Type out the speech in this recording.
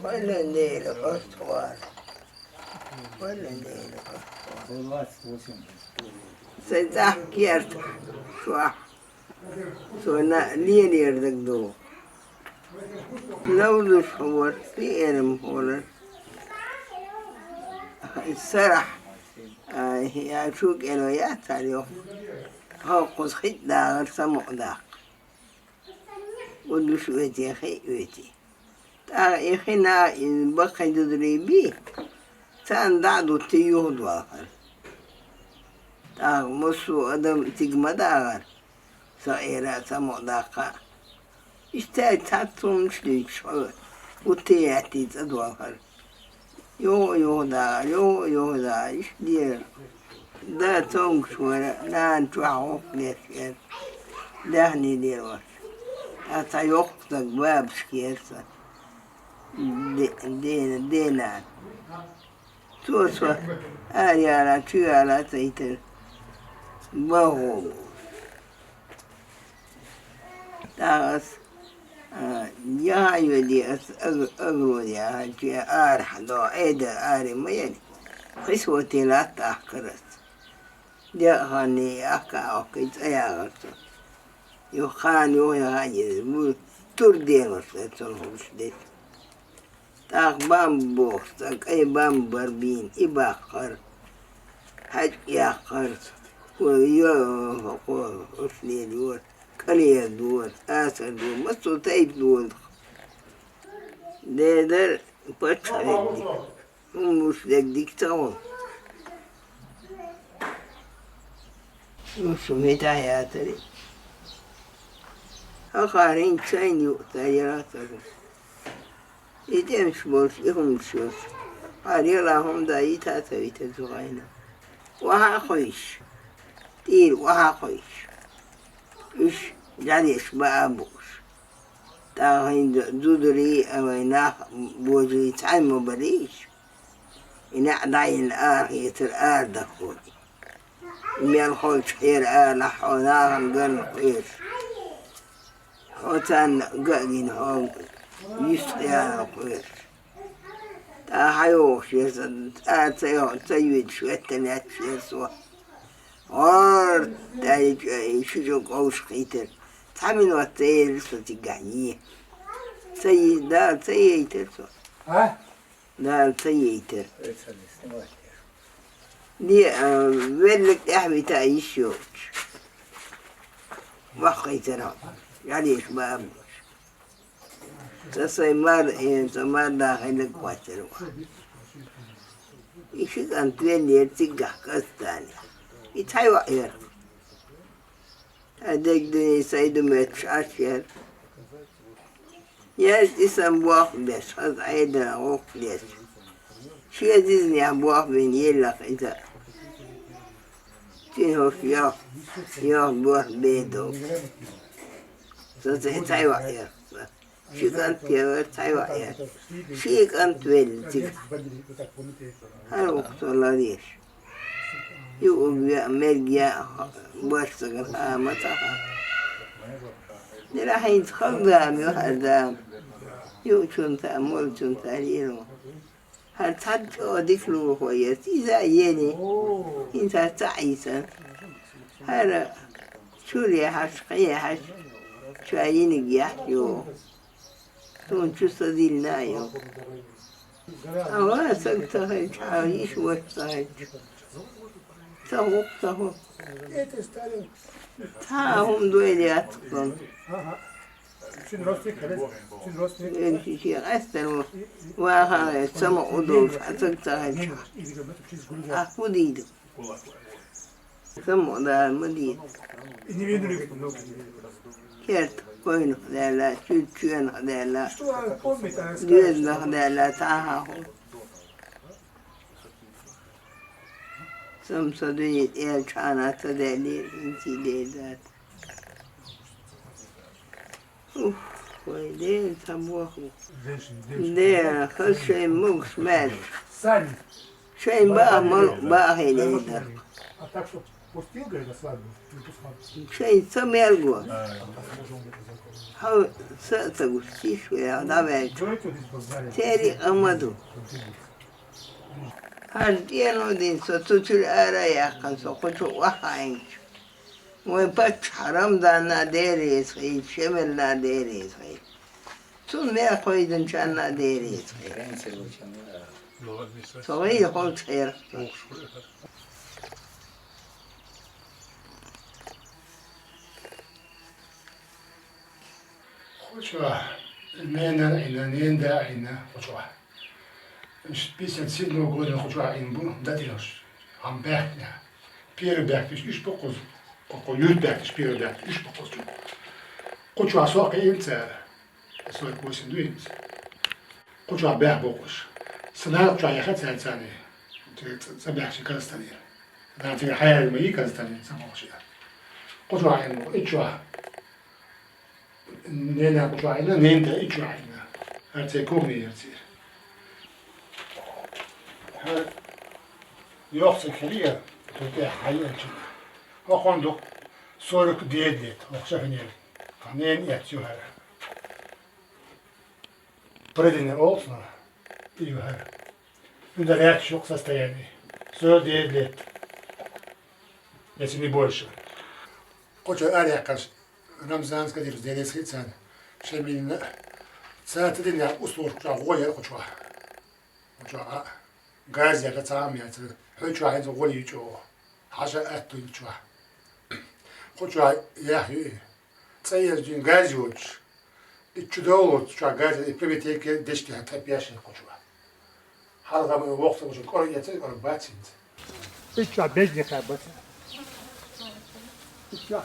ولا الليل أسطوار ولا الليل أسطوار سيتحكيرت شو سونا لين يردك دو لو ذو شعور في إرم هولر السرح هي شوك إنو ياتاليو هو قص خيط داغر سمو داق ودو شويتي خي ويتي تا إخنا بقى ددريبي تان دعدو تيوه دواخر تا مصو أدم تيجما داغر سائرة سمو داقا اشتاي تاتهم شليك شعور وتياتي تدواخر يو داغر يو داغر إيش دير دا تونك شورا لا نتوعوك ليسير دهني دير وش حتى يوقتك باب شكيرسا دينا توسوا آريالا تيالا تيتر بغو تاغس يا يودي أغرو يا هالشي آرح دو عيدا آري ميالي خسوتي لا تأخرت دي خاني أكا أوكيت أياغرتو يخان يغاني تردين وصلتهم شديد تاق بام بوخ تاق أي بام بربين إباقر حج ياقر ويوه وقوه أسلي دول كليه دول آسر دول مصو تايب دول ديدر بطشا ديك ومش ديك تاون وشو ميتا ياتري أخارين تسين يؤتيراتهم إتمش بوش إهم شوش قاري لهم دايتا تبيت زغينا وها خويش تير وها خويش إيش جاليش بابوش تاهين دودري أويناخ بوجي تعمو بريش إن أعداين الآخية الآر دخولي ميال خوش خير آل حوناهم قرن خير وتان قاقين هون يستيان خير تا حيوش يسد تيويد شويتنات يسوى اور تاي شجو قوش خيتر تعمل واتير ستقعني سيدا سييتر ها لا سييتر دي ولك احبي تاي شوش وخيتر يعني ايش ما أبوش تسمار داخلك واتر إيش كان تولي يرتقح كستاني يتحي وعير هذاك دني سيدو متشاشر ياش اسم بواق بيش خذ عيدنا ووق بيش شي ديزني عم بواق بين يلق إذا تنهوش يوه بواق بيدو تحي وعير شي كانت يا تحي وعير شي كانت تولي هاي وقت الله ليش يو ملجا بوشتغل متاها راح يتخدم يهدم يو شنتا مول شنتا ليرو هل تحجو ديكلو خويا إذا يني إنت تعيسا هذا شولي حش قيا حش شاينك يحيو تون شو صديلنا يو أولا سكتها شعايش وشتاج تهو تاهم دويلي أتقن شي أستنو وآخر سمع أدوش أتقتها أخو ديدو سمع دا المديد كيرت كوينو دالا تشوين دالا ديزلخ دالا تاهاهم سمسدوية إيل شانا تدالير انتي ديدات أوف ويدين سموخو دين خل شيء موكس مال شيء باه هيدي درق Şey samergo. Ha sa gustiş ve adamı. Teri amadu. Her diğer din sotutul araya kan sokucu vahayn. Muhabbet haram da naderi say, şemel naderi say. Tun me koydun can naderi say. Soğuyu hol çayır. Koçua, nenda ayna koçua. Spisen sidno goden koçua in bu datinos. Am bergna. Pierre bergtis üç bokuz. Koko yut bergtis pierre bergtis üç bokuz. Koçua soğuk inter. Soğuk koysun duyunuz. Koçua berg bokuz. Sınav koçua yakat sensani. Sabahçı kazıstanı. Dan tine hayal mı iyi kazıstanı samoşya. Koçua in bu içua. Nena koçuayna, nenda içuayna. Her şey kogni yertir. Her yoksa keliye, Türkiye hayal çık. O konuda soruk diyedlet, okşa fenel. Kanen yatıyor her. Predine olsun, biliyor her. Bunda reaç yok состояние. Sor diyedlet. Если не больше. Koçu er yakar. Ramazanska diyoruz, deniz hitsen. Şeminle saati dinle ustur kucağı goyar kucağı. Kucağı gaz yakar sağım yakar. Kucağı henüz goyuyor. Haşa ettu kucağı. Kucağı yahi. Sayır gün gaz yok. İçi dolu kucağı gaz. İplemeteki deşki hatta yaşın kucağı. Halgamı vakti kucağı koru yeter koru batın. İçi bezli kabatın. İçi